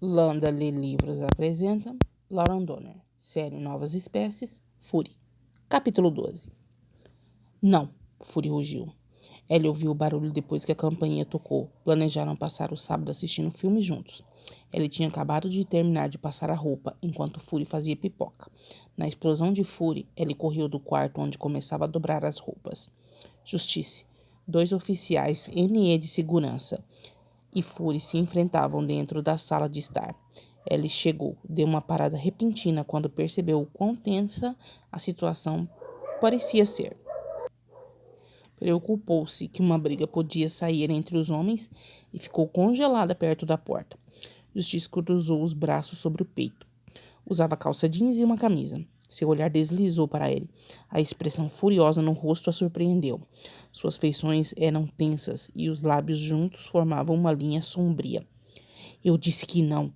Landa Lê Livros apresenta Lauren Donner, série Novas Espécies, Fury. Capítulo 12. Não, Fury rugiu. Ellie ouviu o barulho depois que a campainha tocou. Planejaram passar o sábado assistindo filme juntos. Ellie tinha acabado de terminar de passar a roupa, enquanto Fury fazia pipoca. Na explosão de Fury, Ellie correu do quarto onde começava a dobrar as roupas. Justice. 2 oficiais NE de segurança e Fury se enfrentavam dentro da sala de estar. Ellie chegou, deu uma parada repentina quando percebeu o quão tensa a situação parecia ser. Preocupou-se que uma briga podia sair entre os homens e ficou congelada perto da porta. Justice cruzou os braços sobre o peito. Usava calça jeans e uma camisa. Seu olhar deslizou para ele. A expressão furiosa no rosto a surpreendeu. Suas feições eram tensas e os lábios juntos formavam uma linha sombria. Eu disse que não.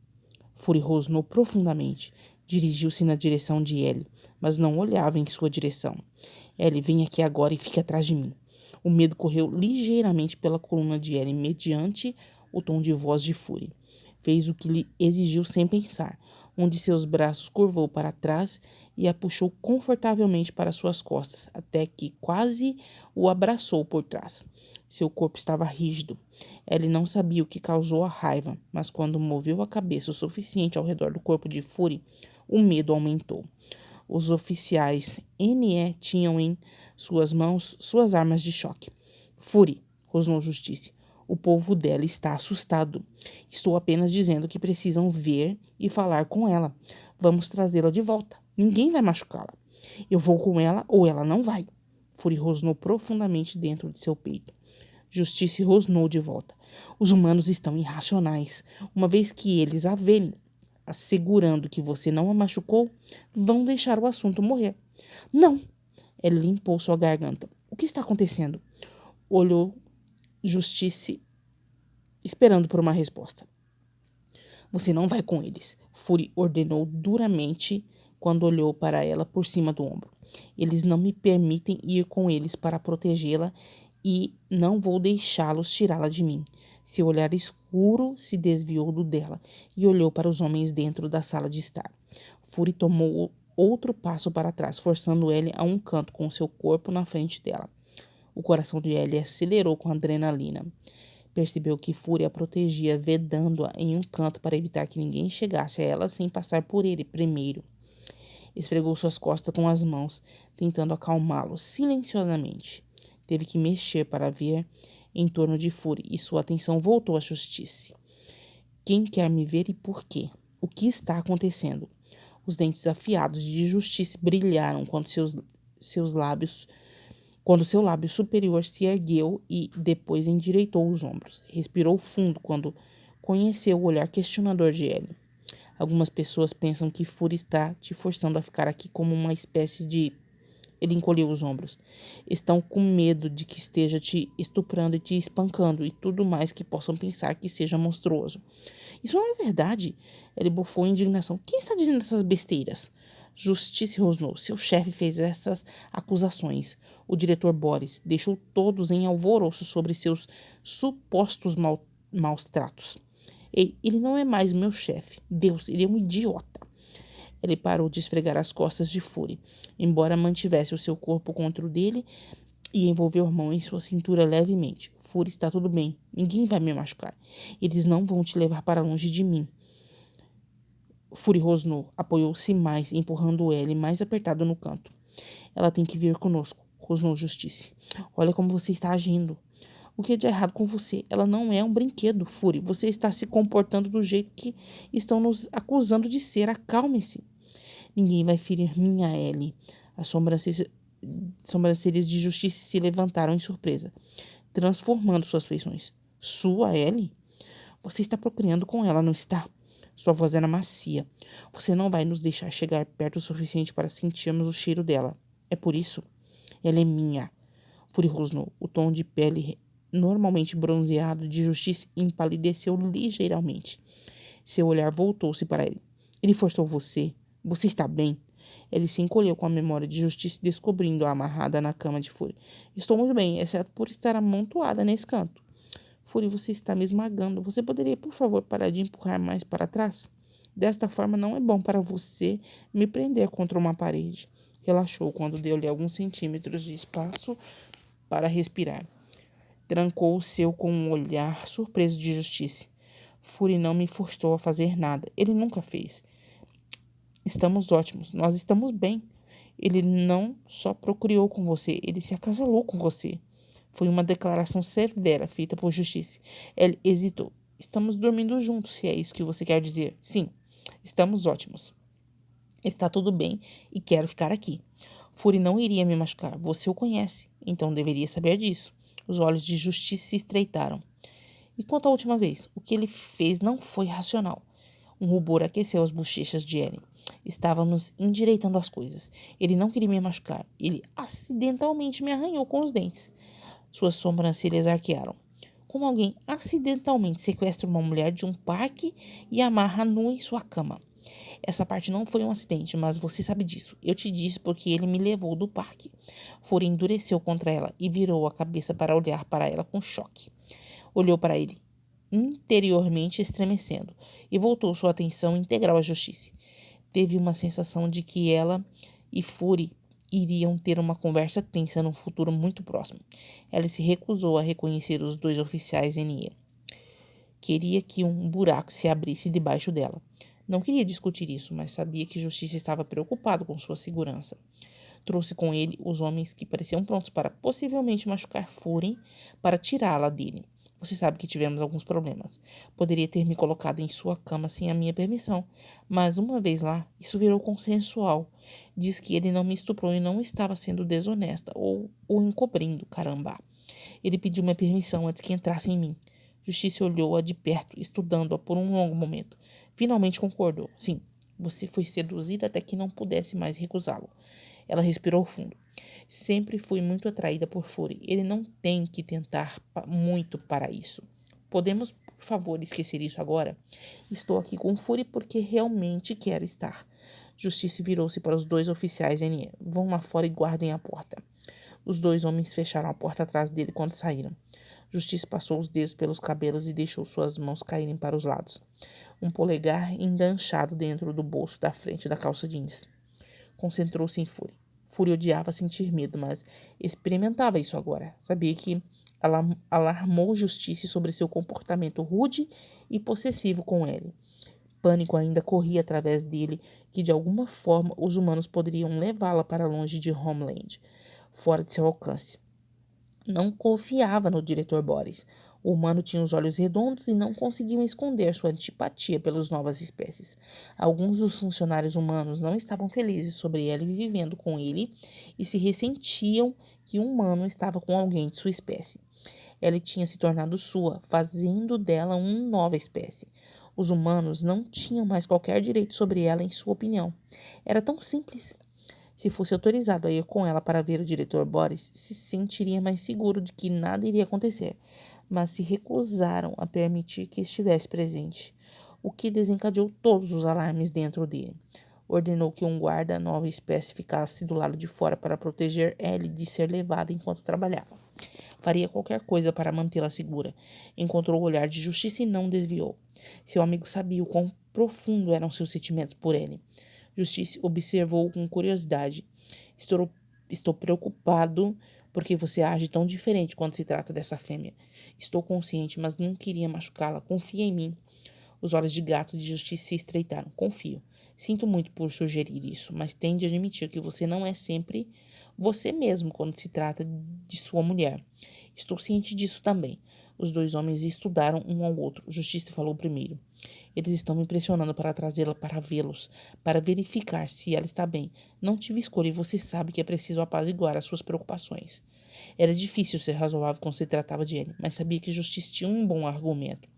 Fury rosnou profundamente. Dirigiu-se na direção de Ellie, mas não olhava em sua direção. Ellie, vem aqui agora e fique atrás de mim. O medo correu ligeiramente pela coluna de Ellie mediante o tom de voz de Fury. Fez o que lhe exigiu sem pensar. Um de seus braços curvou para trás e a puxou confortavelmente para suas costas, até que quase o abraçou por trás. Seu corpo estava rígido. Ellie não sabia o que causou a raiva, mas quando moveu a cabeça o suficiente ao redor do corpo de Fury, o medo aumentou. Os oficiais NE tinham em suas mãos suas armas de choque. Fury, rosnou Justice. O povo dela está assustado. Estou apenas dizendo que precisam ver e falar com ela. Vamos trazê-la de volta. Ninguém vai machucá-la. Eu vou com ela ou ela não vai. Fury rosnou profundamente dentro de seu peito. Justice rosnou de volta. Os humanos estão irracionais. Uma vez que eles a verem assegurando que você não a machucou, vão deixar o assunto morrer. Não! Ele limpou sua garganta. O que está acontecendo? Olhou Justice esperando por uma resposta. Você não vai com eles. Fury ordenou duramente quando olhou para ela por cima do ombro. Eles não me permitem ir com eles para protegê-la e não vou deixá-los tirá-la de mim. Seu olhar escuro se desviou do dela e olhou para os homens dentro da sala de estar. Fury tomou outro passo para trás, forçando Ellie a um canto com seu corpo na frente dela. O coração de Ellie acelerou com adrenalina. Percebeu que Fury a protegia, vedando-a em um canto para evitar que ninguém chegasse a ela sem passar por ele primeiro. Esfregou suas costas com as mãos, tentando acalmá-lo silenciosamente. Teve que mexer para ver em torno de Fury e sua atenção voltou à Justice. Quem quer me ver e por quê? O que está acontecendo? Os dentes afiados de Justice brilharam quando seu lábio superior se ergueu e depois endireitou os ombros. Respirou fundo quando conheceu o olhar questionador de Ellie. Algumas pessoas pensam que Fury está te forçando a ficar aqui como uma espécie de... Ele encolheu os ombros. Estão com medo de que esteja te estuprando e te espancando e tudo mais que possam pensar que seja monstruoso. Isso não é verdade. Ele bufou em indignação. Quem está dizendo essas besteiras? Justice rosnou. Seu chefe fez essas acusações. O diretor Boris deixou todos em alvoroço sobre seus supostos maus tratos. Ei, ele não é mais meu chefe. Deus, ele é um idiota. Ele parou de esfregar as costas de Fury, embora mantivesse o seu corpo contra o dele e envolveu a mão em sua cintura levemente. Fury, está tudo bem. Ninguém vai me machucar. Eles não vão te levar para longe de mim. Fury rosnou, apoiou-se mais, empurrando Ellie mais apertado no canto. Ela tem que vir conosco, rosnou Justice. Olha como você está agindo. O que é de errado com você? Ela não é um brinquedo, Fury. Você está se comportando do jeito que estão nos acusando de ser. Acalme-se. Ninguém vai ferir minha Ellie. As sobrancelhas de Justice se levantaram em surpresa, transformando suas feições. Sua Ellie? Você está procriando com ela, não está? Sua voz era macia. Você não vai nos deixar chegar perto o suficiente para sentirmos o cheiro dela. É por isso? Ela é minha. Fury rosnou. O tom de pele normalmente bronzeado de Justice empalideceu ligeiramente. Seu olhar voltou-se para ele. Ele forçou você? Você está bem? Ele se encolheu com a memória de Justice, descobrindo-a amarrada na cama de Fury. Estou muito bem, exceto por estar amontoada nesse canto. Fury, você está me esmagando. Você poderia, por favor, parar de empurrar mais para trás? Desta forma não é bom para você me prender contra uma parede. Relaxou quando deu-lhe alguns centímetros de espaço para respirar. Trancou o seu com um olhar surpreso de justiça. Fury não me forçou a fazer nada. Ele nunca fez. Estamos ótimos. Nós estamos bem. Ele não só procriou com você, ele se acasalou com você. Foi uma declaração severa feita por justiça. Ele hesitou. Estamos dormindo juntos, se é isso que você quer dizer. Sim, estamos ótimos. Está tudo bem e quero ficar aqui. Fury não iria me machucar. Você o conhece, então deveria saber disso. Os olhos de justiça se estreitaram. E quanto à última vez, o que ele fez não foi racional. Um rubor aqueceu as bochechas de Ellen. Estávamos endireitando as coisas. Ele não queria me machucar. Ele acidentalmente me arranhou com os dentes. Suas sobrancelhas arquearam. Como alguém acidentalmente sequestra uma mulher de um parque e amarra nua em sua cama. Essa parte não foi um acidente, mas você sabe disso. Eu te disse porque ele me levou do parque. Fury endureceu contra ela e virou a cabeça para olhar para ela com choque. Olhou para ele, interiormente estremecendo, e voltou sua atenção integral à justiça. Teve uma sensação de que ela e Fury iriam ter uma conversa tensa num futuro muito próximo. Ela se recusou a reconhecer os dois oficiais NE. Queria que um buraco se abrisse debaixo dela. Não queria discutir isso, mas sabia que Justiça estava preocupado com sua segurança. Trouxe com ele os homens que pareciam prontos para possivelmente machucar Fury para tirá-la dele. Você sabe que tivemos alguns problemas. Poderia ter me colocado em sua cama sem a minha permissão, mas uma vez lá, isso virou consensual. Diz que ele não me estuprou e não estava sendo desonesta ou encobrindo, caramba. Ele pediu minha permissão antes que entrasse em mim. Justiça olhou-a de perto, estudando-a por um longo momento. Finalmente concordou. Sim, você foi seduzida até que não pudesse mais recusá-lo. Ela respirou fundo. Sempre fui muito atraída por Fury. Ele não tem que tentar muito para isso. Podemos, por favor, esquecer isso agora? Estou aqui com Fury porque realmente quero estar. Justiça virou-se para os dois oficiais NE. Vão lá fora e guardem a porta. Os dois homens fecharam a porta atrás dele quando saíram. Justiça passou os dedos pelos cabelos e deixou suas mãos caírem para os lados. Um polegar enganchado dentro do bolso da frente da calça jeans. Concentrou-se em Fury. Fury odiava sentir medo, mas experimentava isso agora. Sabia que alarmou Justiça sobre seu comportamento rude e possessivo com ele. Pânico ainda corria através dele que de alguma forma os humanos poderiam levá-la para longe de Homeland, fora de seu alcance. Não confiava no diretor Boris. O humano tinha os olhos redondos e não conseguiam esconder sua antipatia pelas novas espécies. Alguns dos funcionários humanos não estavam felizes sobre ele vivendo com ele e se ressentiam que um humano estava com alguém de sua espécie. Ela tinha se tornado sua, fazendo dela uma nova espécie. Os humanos não tinham mais qualquer direito sobre ela em sua opinião. Era tão simples. Se fosse autorizado a ir com ela para ver o diretor Boris, se sentiria mais seguro de que nada iria acontecer, mas se recusaram a permitir que estivesse presente, o que desencadeou todos os alarmes dentro dele. Ordenou que um guarda nova espécie ficasse do lado de fora para proteger Ellie de ser levada enquanto trabalhava. Faria qualquer coisa para mantê-la segura. Encontrou o olhar de justiça e não desviou. Seu amigo sabia o quão profundo eram seus sentimentos por Ellie. Justiça observou com curiosidade. Estou preocupado porque você age tão diferente quando se trata dessa fêmea. Estou consciente, mas não queria machucá-la. Confia em mim. Os olhos de gato de Justiça se estreitaram. Confio. Sinto muito por sugerir isso, mas tenho de admitir que você não é sempre você mesmo quando se trata de sua mulher. Estou ciente disso também. Os dois homens estudaram um ao outro. Justiça falou primeiro. Eles estão me pressionando para trazê-la para vê-los, para verificar se ela está bem. Não tive escolha e você sabe que é preciso apaziguar as suas preocupações. Era difícil ser razoável quando se tratava de ele, mas sabia que Justiça tinha um bom argumento.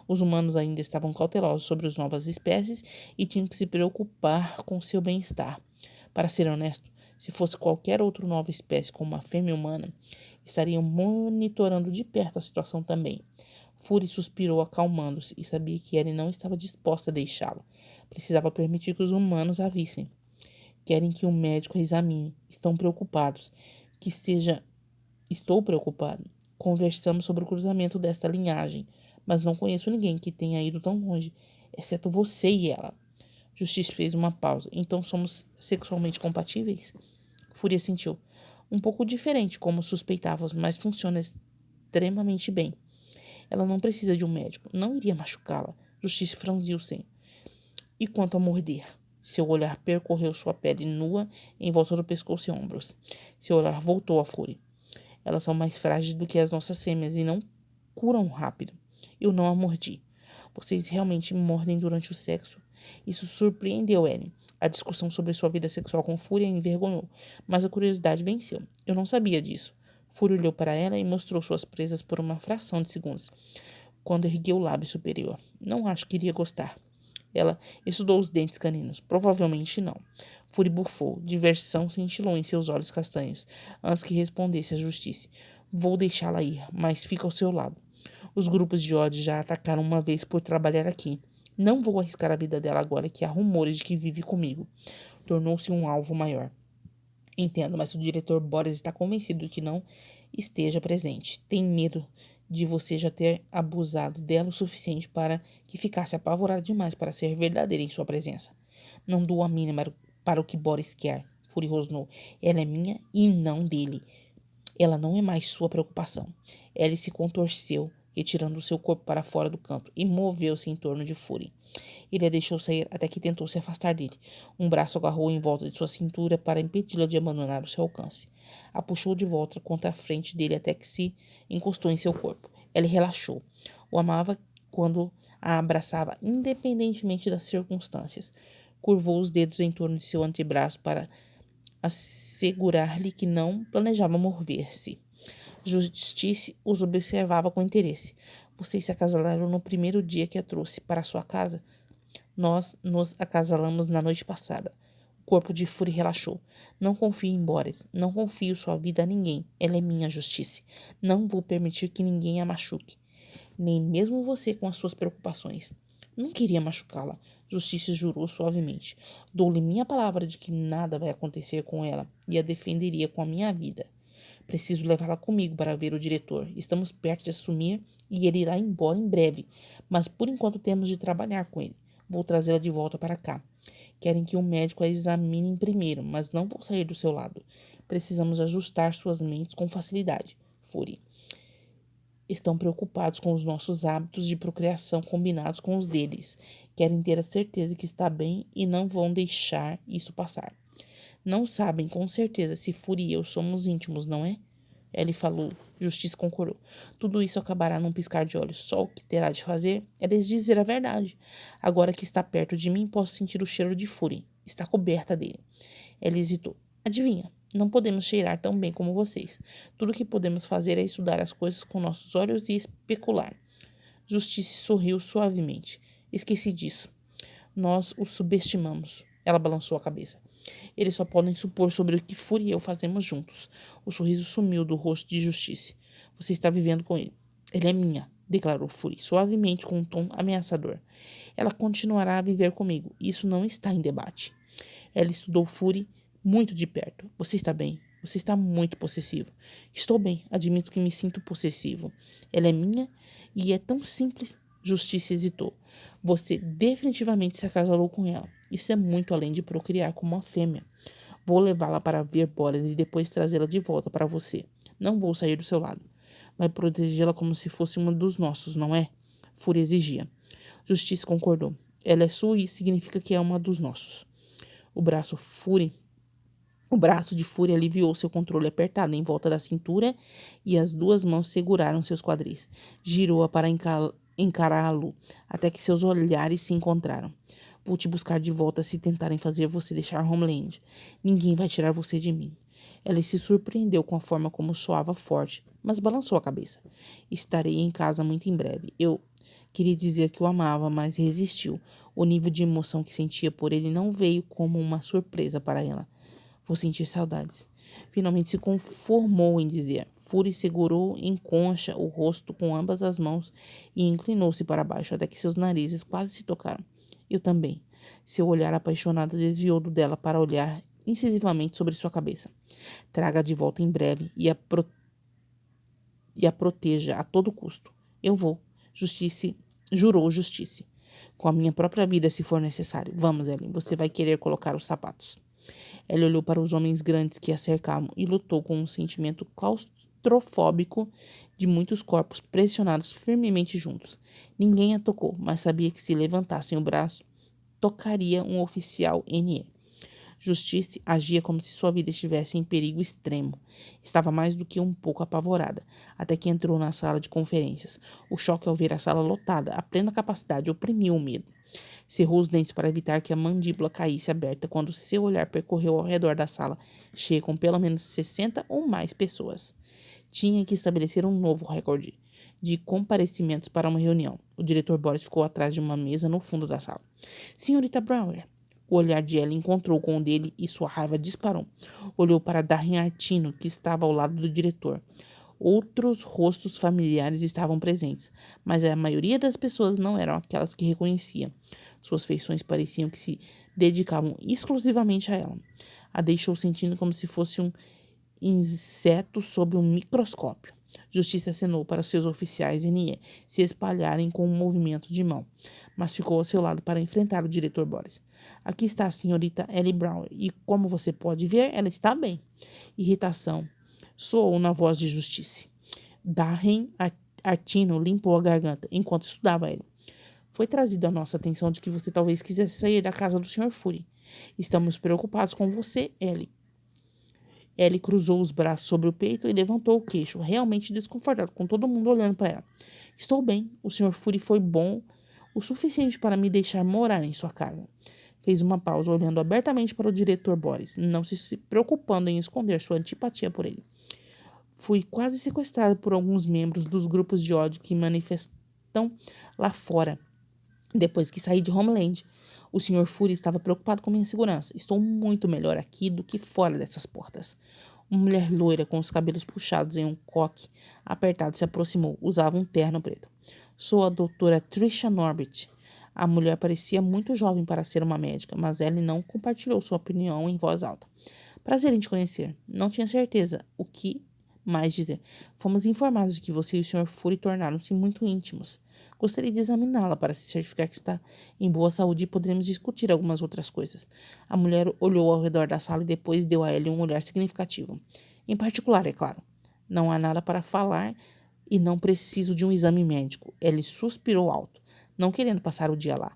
Os humanos ainda estavam cautelosos sobre as novas espécies e tinham que se preocupar com seu bem-estar. Para ser honesto, se fosse qualquer outra nova espécie como uma fêmea humana, estariam monitorando de perto a situação também. Fury suspirou acalmando-se e sabia que Ellie não estava disposta a deixá-lo. Precisava permitir que os humanos a vissem. Querem que um médico a examine. Estão preocupados. Que seja... Estou preocupado. conversamos sobre o cruzamento desta linhagem, mas não conheço ninguém que tenha ido tão longe, exceto você e ela. Justiça fez uma pausa. Então somos sexualmente compatíveis? Fúria sentiu. Um pouco diferente, como suspeitávamos, mas funciona extremamente bem. Ela não precisa de um médico. Não iria machucá-la. Justiça franziu o senho. E quanto a morder? Seu olhar percorreu sua pele nua em volta do pescoço e ombros. Seu olhar voltou à Fúria. Elas são mais frágeis do que as nossas fêmeas e não curam rápido. Eu não a mordi. Vocês realmente mordem durante o sexo? Isso surpreendeu Ellen. A discussão sobre sua vida sexual com Fúria a envergonhou, mas a curiosidade venceu. Eu não sabia disso. Fúria olhou para ela e mostrou suas presas por uma fração de segundos, quando ergueu o lábio superior. Não acho que iria gostar. Ela estudou os dentes caninos. Provavelmente não. Fúria bufou. Diversão cintilou em seus olhos castanhos, antes que respondesse a justiça. Vou deixá-la ir, mas fica ao seu lado. Os grupos de ódio já a atacaram uma vez por trabalhar aqui. Não vou arriscar a vida dela agora que há rumores de que vive comigo. Tornou-se um alvo maior. Entendo, mas o diretor Boris está convencido de que não esteja presente. Tem medo de você já ter abusado dela o suficiente para que ficasse apavorada demais para ser verdadeira em sua presença. Não dou a mínima para o que Boris quer, Fury rosnou. Ela é minha e não dele. Ela não é mais sua preocupação. Ellie se contorceu, retirando o seu corpo para fora do canto, e moveu-se em torno de Fury. Ele a deixou sair até que tentou se afastar dele. Um braço agarrou em volta de sua cintura para impedi-la de abandonar o seu alcance. A puxou de volta contra a frente dele até que se encostou em seu corpo. Ele relaxou. O amava quando a abraçava, independentemente das circunstâncias. Curvou os dedos em torno de seu antebraço para assegurar-lhe que não planejava mover-se. Justice os observava com interesse. Vocês se acasalaram no primeiro dia que a trouxe para sua casa? Nós nos acasalamos na noite passada. O corpo de Fury relaxou. Não confie em Boris. Não confio sua vida a ninguém. Ela é minha justiça. Não vou permitir que ninguém a machuque. Nem mesmo você com as suas preocupações. Não queria machucá-la. Justiça jurou suavemente. Dou-lhe minha palavra de que nada vai acontecer com ela e a defenderia com a minha vida. Preciso levá-la comigo para ver o diretor. Estamos perto de assumir e ele irá embora em breve. Mas por enquanto temos de trabalhar com ele. Vou trazê-la de volta para cá. Querem que um médico a examine primeiro, mas não vou sair do seu lado. Precisamos ajustar suas mentes com facilidade. Fury. Estão preocupados com os nossos hábitos de procriação combinados com os deles. Querem ter a certeza que está bem e não vão deixar isso passar. Não sabem com certeza se Fury e eu somos íntimos, não é? Ele falou. Justiça concordou. Tudo isso acabará num piscar de olhos. Só o que terá de fazer é lhes dizer a verdade. Agora que está perto de mim, posso sentir o cheiro de Fury. Está coberta dele. Ele hesitou. Adivinha? Não podemos cheirar tão bem como vocês. Tudo o que podemos fazer é estudar as coisas com nossos olhos e especular. Justiça sorriu suavemente. Esqueci disso. Nós o subestimamos. Ela balançou a cabeça. Eles só podem supor sobre o que Fury e eu fazemos juntos. O sorriso sumiu do rosto de Justiça. Você está vivendo com ele. Ele é minha, declarou Fury, suavemente com um tom ameaçador. Ela continuará a viver comigo. Isso não está em debate. Ela estudou Fury muito de perto. Você está bem? Você está muito possessivo. Estou bem. Admito que me sinto possessivo. Ela é minha e é tão simples. Justiça hesitou. Você definitivamente se acasalou com ela. Isso é muito além de procriar como uma fêmea. Vou levá-la para ver Boris e depois trazê-la de volta para você. Não vou sair do seu lado. Vai protegê-la como se fosse uma dos nossos, não é? Fúria exigia. Justiça concordou. Ela é sua e isso significa que é uma dos nossos. O braço de Fúria aliviou seu controle apertado em volta da cintura e as duas mãos seguraram seus quadris. Girou-a para encará-lo até que seus olhares se encontraram. Vou te buscar de volta se tentarem fazer você deixar Homeland. Ninguém vai tirar você de mim. Ela se surpreendeu com a forma como soava forte, mas balançou a cabeça. Estarei em casa muito em breve. Eu queria dizer que o amava, mas resistiu. O nível de emoção que sentia por ele não veio como uma surpresa para ela. Vou sentir saudades. Finalmente se conformou em dizer. Fury segurou em concha o rosto com ambas as mãos e inclinou-se para baixo até que seus narizes quase se tocaram. Eu também. Seu olhar apaixonado desviou do dela para olhar incisivamente sobre sua cabeça. Traga de volta em breve e a proteja a todo custo. Eu vou, jurou Justiça. Com a minha própria vida, se for necessário. Vamos, Ellen, você vai querer colocar os sapatos. Ela olhou para os homens grandes que a cercavam e lutou com um sentimento claustrofóbico de muitos corpos pressionados firmemente juntos. Ninguém a tocou, mas sabia que se levantassem o braço, tocaria um oficial NE. Justiça agia como se sua vida estivesse em perigo extremo. Estava mais do que um pouco apavorada, até que entrou na sala de conferências. O choque ao ver a sala lotada, a plena capacidade, oprimiu o medo. Cerrou os dentes para evitar que a mandíbula caísse aberta quando seu olhar percorreu ao redor da sala, cheia com pelo menos 60 ou mais pessoas. Tinha que estabelecer um novo recorde de comparecimentos para uma reunião. O diretor Boris ficou atrás de uma mesa no fundo da sala. Senhorita Brower. O olhar de ela encontrou com o dele e sua raiva disparou. Olhou para Darren Artino, que estava ao lado do diretor. Outros rostos familiares estavam presentes, mas a maioria das pessoas não eram aquelas que reconhecia. Suas feições pareciam que se dedicavam exclusivamente a ela. A deixou sentindo como se fosse um inseto sob um microscópio. Justiça acenou para seus oficiais NE se espalharem com um movimento de mão, mas ficou ao seu lado para enfrentar o diretor Boris. Aqui está a senhorita Ellie Brown, e como você pode ver, ela está bem. Irritação soou na voz de Justiça. Darren Artino limpou a garganta enquanto estudava ele. Foi trazido à nossa atenção de que você talvez quisesse sair da casa do Sr. Fury. Estamos preocupados com você, Ellie. Ellie cruzou os braços sobre o peito e levantou o queixo, realmente desconfortado, com todo mundo olhando para ela. Estou bem. O Sr. Fury foi bom o suficiente para me deixar morar em sua casa. Fez uma pausa, olhando abertamente para o diretor Boris, não se preocupando em esconder sua antipatia por ele. Fui quase sequestrado por alguns membros dos grupos de ódio que manifestam lá fora, depois que saí de Homeland. O Sr. Fury estava preocupado com minha segurança. Estou muito melhor aqui do que fora dessas portas. Uma mulher loira com os cabelos puxados em um coque apertado se aproximou. Usava um terno preto. Sou a doutora Trisha Norbert. A mulher parecia muito jovem para ser uma médica, mas ela não compartilhou sua opinião em voz alta. Prazer em te conhecer. Não tinha certeza o que mais dizer. Fomos informados de que você e o Sr. Fury tornaram-se muito íntimos. Gostaria de examiná-la para se certificar que está em boa saúde e poderemos discutir algumas outras coisas. A mulher olhou ao redor da sala e depois deu a Ellie um olhar significativo. Em particular, é claro. Não há nada para falar e não preciso de um exame médico. Ellie suspirou alto, não querendo passar o dia lá.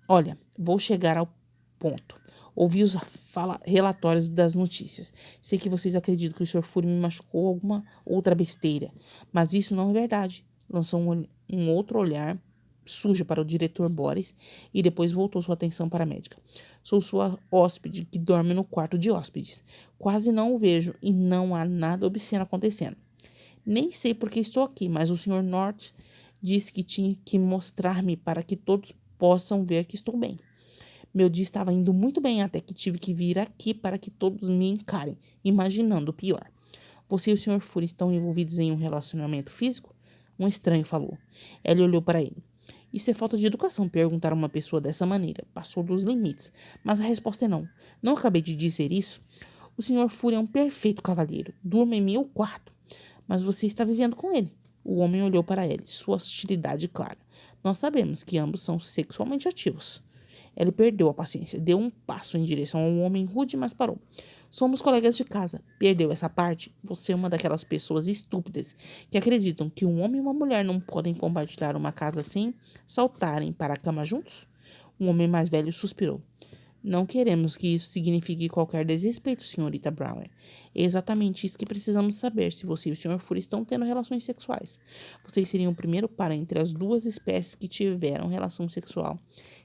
Olha, vou chegar ao ponto. Ouvi os relatórios das notícias. Sei que vocês acreditam que o Sr. Fury me machucou alguma outra besteira, mas isso não é verdade. Lançou um outro olhar sujo para o diretor Boris e depois voltou sua atenção para a médica. Sou sua hóspede que dorme no quarto de hóspedes. Quase não o vejo e não há nada obsceno acontecendo. Nem sei por que estou aqui, mas o Sr. North disse que tinha que mostrar-me para que todos possam ver que estou bem. Meu dia estava indo muito bem até que tive que vir aqui para que todos me encarem, imaginando o pior. Você e o Sr. Fury estão envolvidos em um relacionamento físico? Um estranho falou. Ele olhou para ele. Isso é falta de educação perguntar a uma pessoa dessa maneira. Passou dos limites. Mas a resposta é não. Não acabei de dizer isso? O Sr. Fury é um perfeito cavalheiro. Durma em meu quarto. Mas você está vivendo com ele. O homem olhou para ele, sua hostilidade clara. Nós sabemos que ambos são sexualmente ativos. Ele perdeu a paciência, deu um passo em direção a um homem rude, mas parou. Somos colegas de casa. Perdeu essa parte? Você é uma daquelas pessoas estúpidas que acreditam que um homem e uma mulher não podem compartilhar uma casa sem saltarem para a cama juntos? Um homem mais velho suspirou. Não queremos que isso signifique qualquer desrespeito, senhorita Brower. É exatamente isso que precisamos saber se você e o Sr. Fury estão tendo relações sexuais. Vocês seriam o primeiro par entre as duas espécies que tiveram relação sexual,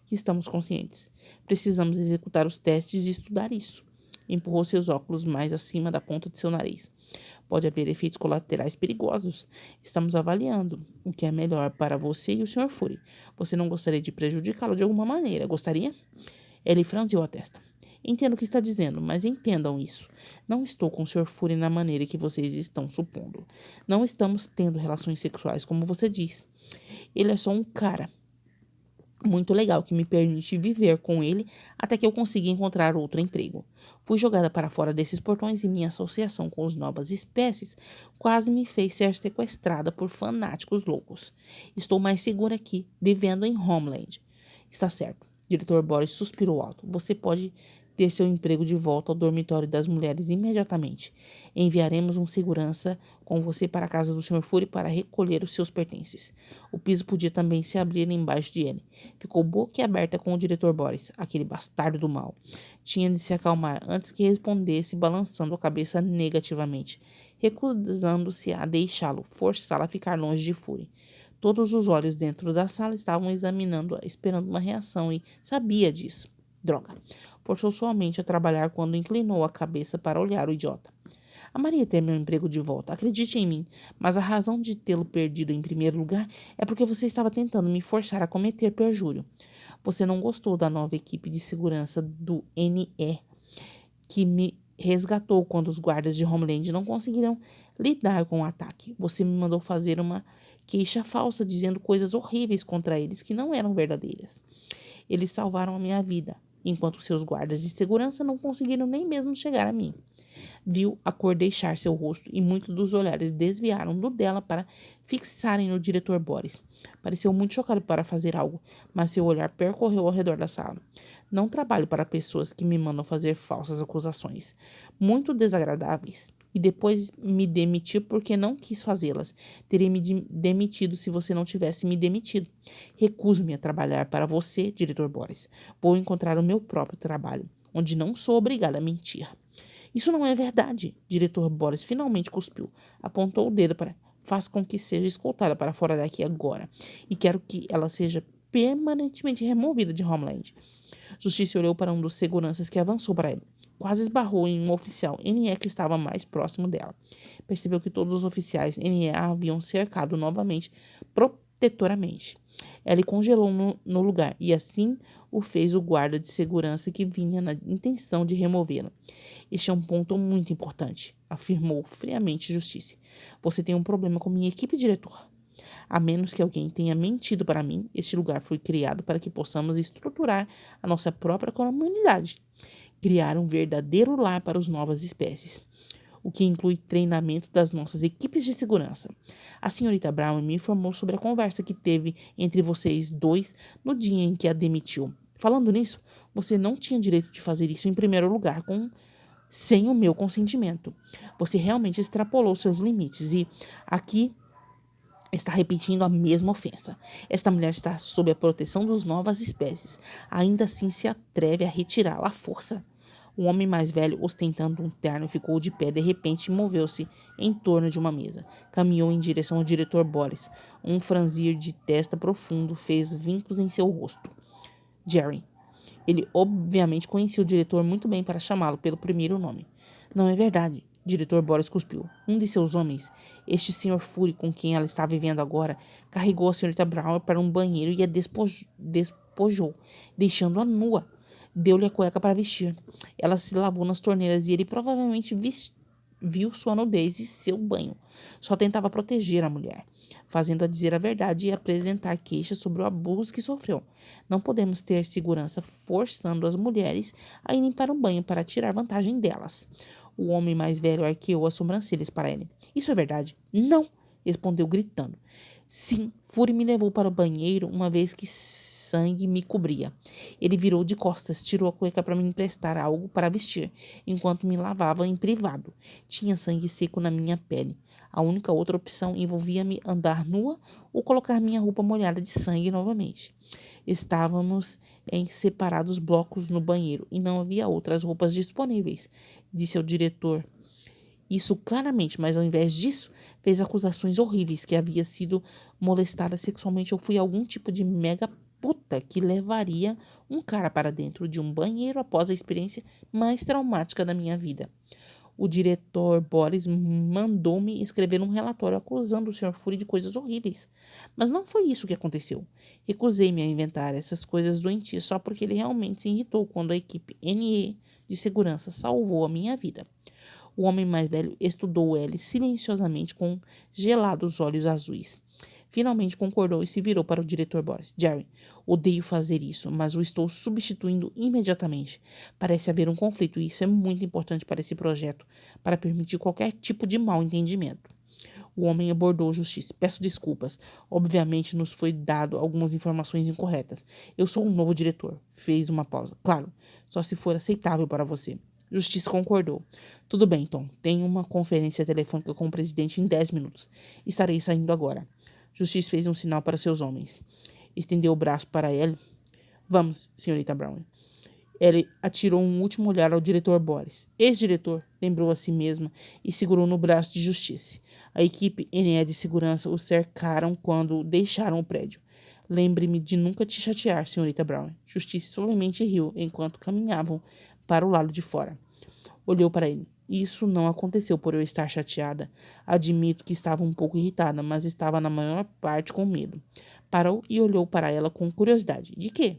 que estamos conscientes. Precisamos executar os testes e estudar isso. Empurrou seus óculos mais acima da ponta de seu nariz. Pode haver efeitos colaterais perigosos. Estamos avaliando o que é melhor para você e o Sr. Fury. Você não gostaria de prejudicá-lo de alguma maneira, gostaria? Ele franziu a testa. Entendo o que está dizendo, mas entendam isso. Não estou com o Sr. Fury na maneira que vocês estão supondo. Não estamos tendo relações sexuais, como você diz. Ele é só um cara. muito legal que me permite viver com ele até que eu consiga encontrar outro emprego. Fui jogada para fora desses portões e minha associação com as novas espécies quase me fez ser sequestrada por fanáticos loucos. Estou mais segura aqui, vivendo em Homeland. Está certo. Diretor Boris suspirou alto. Você pode ter seu emprego de volta ao dormitório das mulheres imediatamente. Enviaremos um segurança com você para a casa do Sr. Fury para recolher os seus pertences. O piso podia também se abrir embaixo de ele. Ficou boquiaberta com o diretor Boris, aquele bastardo do mal. Tinha de se acalmar antes que respondesse, balançando a cabeça negativamente, recusando-se a deixá-lo, forçá-la a ficar longe de Fury. Todos os olhos dentro da sala estavam examinando-a, esperando uma reação, e sabia disso. Droga. Forçou sua mente a trabalhar quando inclinou a cabeça para olhar o idiota. Amaria ter meu emprego de volta, acredite em mim, mas a razão de tê-lo perdido em primeiro lugar é porque você estava tentando me forçar a cometer perjúrio. Você não gostou da nova equipe de segurança do NE, que me resgatou quando os guardas de Homeland não conseguiram lidar com o ataque. Você me mandou fazer uma queixa falsa dizendo coisas horríveis contra eles que não eram verdadeiras. Eles salvaram a minha vida, enquanto seus guardas de segurança não conseguiram nem mesmo chegar a mim. Viu a cor deixar seu rosto e muitos dos olhares desviaram do dela para fixarem no diretor Boris. Pareceu muito chocado para fazer algo, mas seu olhar percorreu ao redor da sala. Não trabalho para pessoas que me mandam fazer falsas acusações, muito desagradáveis, e depois me demitir porque não quis fazê-las. Teria me demitido se você não tivesse me demitido. Recuso-me a trabalhar para você, diretor Boris. Vou encontrar o meu próprio trabalho, onde não sou obrigada a mentir. Isso não é verdade, diretor Boris finalmente cuspiu. Apontou o dedo para... Faz com que seja escoltada para fora daqui agora. E quero que ela seja permanentemente removida de Homeland. Justiça olhou para um dos seguranças que avançou para ele. Quase esbarrou em um oficial NE que estava mais próximo dela. Percebeu que todos os oficiais NE a haviam cercado novamente, protetoramente. Ela congelou no lugar, e assim o fez o guarda de segurança que vinha na intenção de removê-la. Este é um ponto muito importante, afirmou friamente Justiça. Você tem um problema com minha equipe, diretor. A menos que alguém tenha mentido para mim, este lugar foi criado para que possamos estruturar a nossa própria comunidade. Criar um verdadeiro lar para as novas espécies, o que inclui treinamento das nossas equipes de segurança. A senhorita Brown me informou sobre a conversa que teve entre vocês dois no dia em que a demitiu. Falando nisso, você não tinha direito de fazer isso em primeiro lugar sem o meu consentimento. Você realmente extrapolou seus limites e aqui está repetindo a mesma ofensa. Esta mulher está sob a proteção das novas espécies. Ainda assim se atreve a retirá-la à força. O homem mais velho, ostentando um terno, ficou de pé de repente e moveu-se em torno de uma mesa. Caminhou em direção ao diretor Boris. Um franzir de testa profundo fez vincos em seu rosto. Jerry. Ele obviamente conhecia o diretor muito bem para chamá-lo pelo primeiro nome. Não é verdade. Diretor Boris cuspiu. Um de seus homens, este Sr. Fury com quem ela está vivendo agora, carregou a senhorita Brown para um banheiro e a despojou, deixando-a nua. Deu-lhe a cueca para vestir. Ela se lavou nas torneiras e ele provavelmente viu sua nudez e seu banho. Só tentava proteger a mulher, fazendo-a dizer a verdade e apresentar queixas sobre o abuso que sofreu. Não podemos ter segurança forçando as mulheres a irem para o banho para tirar vantagem delas. O homem mais velho arqueou as sobrancelhas para ele. Isso é verdade? Não, respondeu gritando. Sim, Fury me levou para o banheiro uma vez que sangue me cobria. Ele virou de costas, tirou a cueca para me emprestar algo para vestir, enquanto me lavava em privado. Tinha sangue seco na minha pele. A única outra opção envolvia-me andar nua ou colocar minha roupa molhada de sangue novamente. Estávamos em separados blocos no banheiro e não havia outras roupas disponíveis, disse ao diretor. Isso claramente, mas ao invés disso, fez acusações horríveis que havia sido molestada sexualmente ou fui algum tipo de mega puta que levaria um cara para dentro de um banheiro após a experiência mais traumática da minha vida. O diretor Boris mandou-me escrever um relatório acusando o Sr. Fury de coisas horríveis. Mas não foi isso que aconteceu. Recusei-me a inventar essas coisas doentias só porque ele realmente se irritou quando a equipe NE de segurança salvou a minha vida. O homem mais velho estudou ele silenciosamente com gelados olhos azuis. Finalmente concordou e se virou para o diretor Boris. Jerry, odeio fazer isso, mas o estou substituindo imediatamente. Parece haver um conflito e isso é muito importante para esse projeto, para permitir qualquer tipo de mal entendimento. O homem abordou Justiça. Peço desculpas. Obviamente nos foi dado algumas informações incorretas. Eu sou um novo diretor. Fez uma pausa. Claro, só se for aceitável para você. Justiça concordou. Tudo bem, Tom. Tenho uma conferência telefônica com o presidente em 10 minutos. Estarei saindo agora. Justiça fez um sinal para seus homens. Estendeu o braço para ele. Vamos, senhorita Brown. Ele atirou um último olhar ao diretor Boris. Ex-diretor, lembrou a si mesma e segurou no braço de Justiça. A equipe NE de segurança o cercaram quando deixaram o prédio. Lembre-me de nunca te chatear, senhorita Brown. Justiça solenemente riu enquanto caminhavam para o lado de fora. Olhou para ele. Isso não aconteceu por eu estar chateada. Admito que estava um pouco irritada, mas estava na maior parte com medo. Parou e olhou para ela com curiosidade. De quê?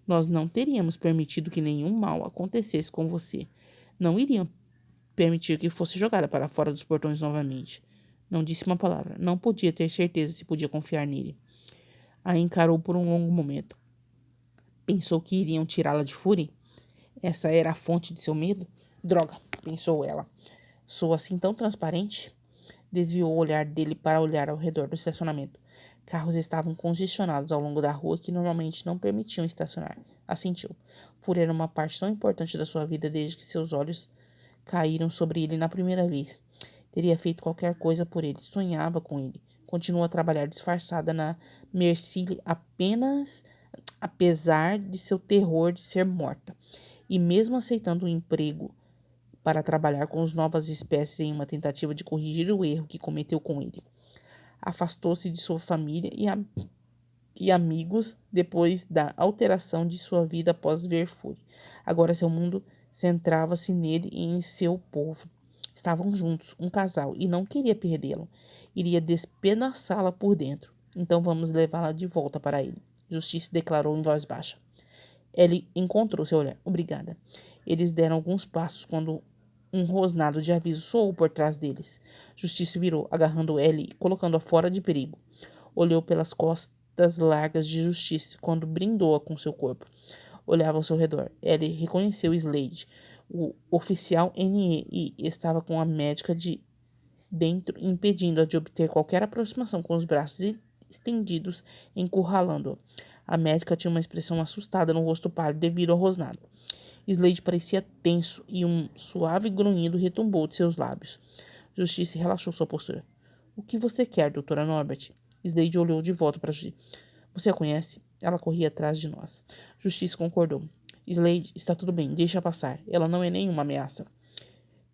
Nós não teríamos permitido que nenhum mal acontecesse com você. Não iriam permitir que fosse jogada para fora dos portões novamente. Não disse uma palavra. Não podia ter certeza se podia confiar nele. A encarou por um longo momento. Pensou que iriam tirá-la de fúria? Essa era a fonte de seu medo? Droga, pensou ela. Sou assim tão transparente? Desviou o olhar dele para olhar ao redor do estacionamento. Carros estavam congestionados ao longo da rua que normalmente não permitiam estacionar. Assentiu. Fúria era uma parte tão importante da sua vida desde que seus olhos caíram sobre ele na primeira vez. Teria feito qualquer coisa por ele. Sonhava com ele. Continuou a trabalhar disfarçada na Mercille apenas apesar de seu terror de ser morta. E mesmo aceitando o emprego para trabalhar com as novas espécies em uma tentativa de corrigir o erro que cometeu com ele. Afastou-se de sua família e amigos depois da alteração de sua vida após ver Fury. Agora seu mundo centrava-se nele e em seu povo. Estavam juntos, um casal, e não queria perdê-lo. Iria despedaçá-la por dentro. Então vamos levá-la de volta para ele. Justiça declarou em voz baixa. Ele encontrou seu olhar. Obrigada. Eles deram alguns passos quando um rosnado de aviso soou por trás deles. Justiça virou, agarrando Ellie e colocando-a fora de perigo. Olhou pelas costas largas de Justiça quando brindou-a com seu corpo. Olhava ao seu redor. Ellie reconheceu Slade, o oficial NE, e estava com a médica de dentro, impedindo-a de obter qualquer aproximação com os braços estendidos, encurralando-a. A médica tinha uma expressão assustada no rosto pálido devido ao rosnado. Slade parecia tenso e um suave grunhido retumbou de seus lábios. Justiça relaxou sua postura. O que você quer, doutora Norbert? Slade olhou de volta para Justiça. Você a conhece? Ela corria atrás de nós. Justiça concordou. Slade, está tudo bem, deixa passar. Ela não é nenhuma ameaça.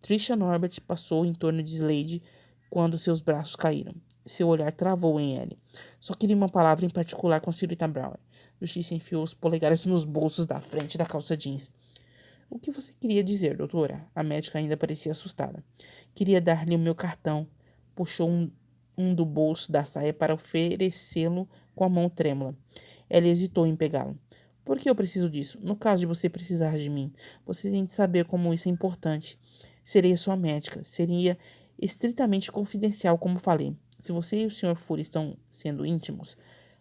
Trisha Norbert passou em torno de Slade quando seus braços caíram. Seu olhar travou em ele. Só queria uma palavra em particular com a senhorita Brown. Justiça enfiou os polegares nos bolsos da frente da calça jeans. O que você queria dizer, doutora? A médica ainda parecia assustada. Queria dar-lhe o meu cartão. Puxou um do bolso da saia para oferecê-lo com a mão trêmula. Ela hesitou em pegá-lo. Por que eu preciso disso? No caso de você precisar de mim, você tem de saber como isso é importante. Serei a sua médica. Seria estritamente confidencial, como falei. Se você e o Sr. Fury estão sendo íntimos,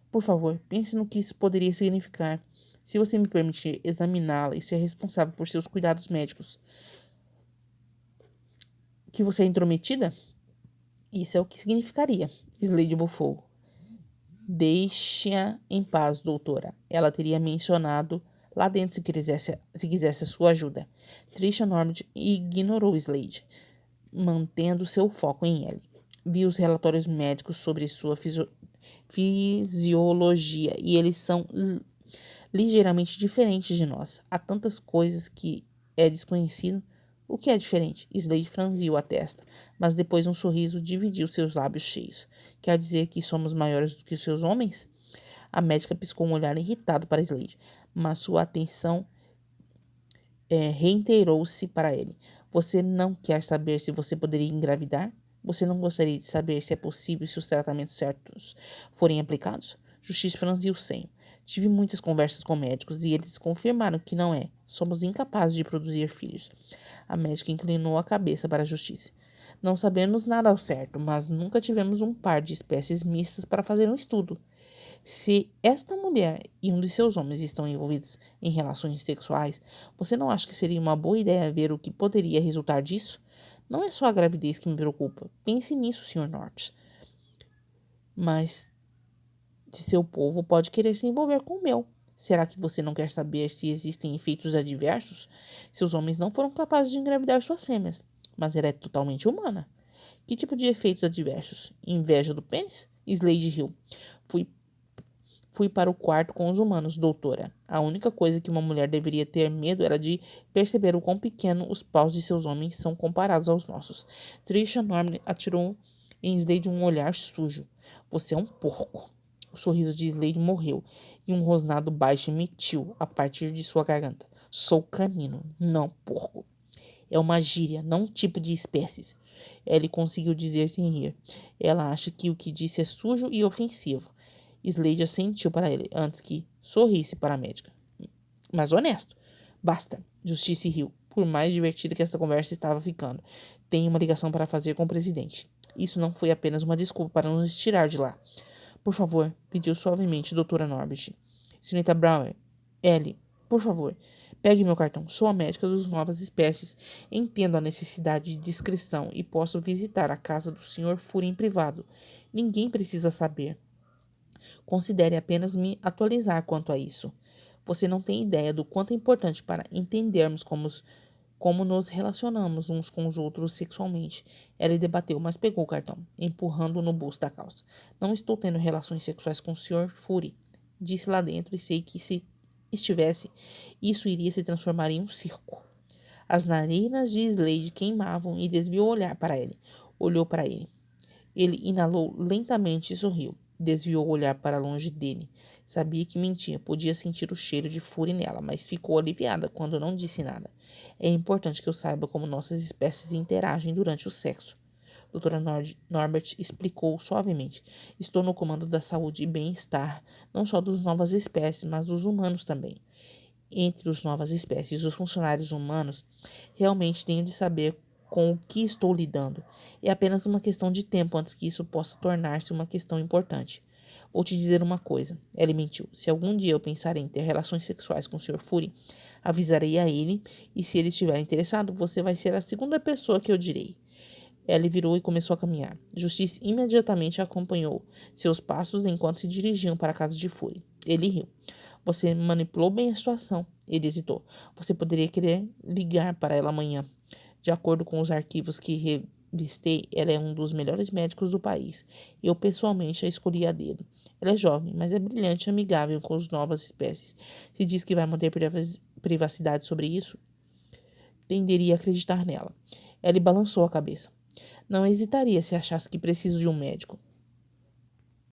por favor, pense no que isso poderia significar. Se você me permitir examiná-la e ser responsável por seus cuidados médicos. Que você é intrometida? Isso é o que significaria. Slade bufou. Deixe-a em paz, doutora. Ela teria mencionado lá dentro se quisesse a sua ajuda. Trisha Norbert ignorou Slade, mantendo seu foco em ele. Viu os relatórios médicos sobre sua fisiologia e eles são ligeiramente diferentes de nós. Há tantas coisas que é desconhecido. O que é diferente? Slade franziu a testa, mas depois um sorriso dividiu seus lábios cheios. Quer dizer que somos maiores do que os seus homens? A médica piscou um olhar irritado para Slade, mas sua atenção reiterou-se para ele. Você não quer saber se você poderia engravidar? Você não gostaria de saber se é possível se os tratamentos certos forem aplicados? Justiça franziu o senho. Tive muitas conversas com médicos e eles confirmaram que não é. Somos incapazes de produzir filhos. A médica inclinou a cabeça para a Justiça. Não sabemos nada ao certo, mas nunca tivemos um par de espécies mistas para fazer um estudo. Se esta mulher e um de seus homens estão envolvidos em relações sexuais, você não acha que seria uma boa ideia ver o que poderia resultar disso? Não é só a gravidez que me preocupa. Pense nisso, Sr. Norte. Mas de seu povo pode querer se envolver com o meu. Será que você não quer saber se existem efeitos adversos? Seus homens não foram capazes de engravidar suas fêmeas, mas ela é totalmente humana. Que tipo de efeitos adversos? Inveja do pênis? Slade riu. Fui Fui para o quarto com os humanos, doutora. A única coisa que uma mulher deveria ter medo era de perceber o quão pequeno os paus de seus homens são comparados aos nossos. Trisha Norman atirou em Slade um olhar sujo. Você é um porco. O sorriso de Slade morreu e um rosnado baixo emitiu a partir de sua garganta. Sou canino, não porco. É uma gíria, não um tipo de espécies. Ele conseguiu dizer sem rir. Ela acha que o que disse é sujo e ofensivo. Slade assentiu para ele, antes que sorrisse para a médica. Mas honesto. Basta. Justice riu, por mais divertida que essa conversa estava ficando. Tenho uma ligação para fazer com o presidente. Isso não foi apenas uma desculpa para nos tirar de lá. Por favor, pediu suavemente doutora Norbert. Senhorita Brower, Ellie, por favor, pegue meu cartão. Sou a médica das novas espécies. Entendo a necessidade de discrição e posso visitar a casa do Sr. Fury em privado. Ninguém precisa saber. Considere apenas me atualizar quanto a isso. Você não tem ideia do quanto é importante para entendermos como nos relacionamos uns com os outros sexualmente. Ela debateu, mas pegou o cartão, empurrando-o no bolso da calça. Não estou tendo relações sexuais com o Sr. Fury, disse lá dentro, e sei que se estivesse, isso iria se transformar em um circo. As narinas de Slade queimavam e desviou o olhar para ele. Olhou para ele. Ele inalou lentamente e sorriu. Desviou o olhar para longe dele. Sabia que mentia, podia sentir o cheiro de fúria nela, mas ficou aliviada quando não disse nada. É importante que eu saiba como nossas espécies interagem durante o sexo. Doutora Norbert explicou suavemente. Estou no comando da saúde e bem-estar, não só das novas espécies, mas dos humanos também. Entre as novas espécies, os funcionários humanos realmente tenho de saber com o que estou lidando. É apenas uma questão de tempo antes que isso possa tornar-se uma questão importante. Vou te dizer uma coisa, ele mentiu. Se algum dia eu pensar em ter relações sexuais com o Sr. Fury, avisarei a ele, e se ele estiver interessado, você vai ser a segunda pessoa que eu direi. Ellie virou e começou a caminhar. Justice imediatamente acompanhou seus passos enquanto se dirigiam para a casa de Fury. Ele riu. Você manipulou bem a situação. Ele hesitou. Você poderia querer ligar para ela amanhã. De acordo com os arquivos que revistei, ela é um dos melhores médicos do país. Eu, pessoalmente, a escolhi a dedo. Ela é jovem, mas é brilhante e amigável com as novas espécies. Se diz que vai manter privacidade sobre isso, tenderia a acreditar nela. Ele balançou a cabeça. Não hesitaria se achasse que preciso de um médico.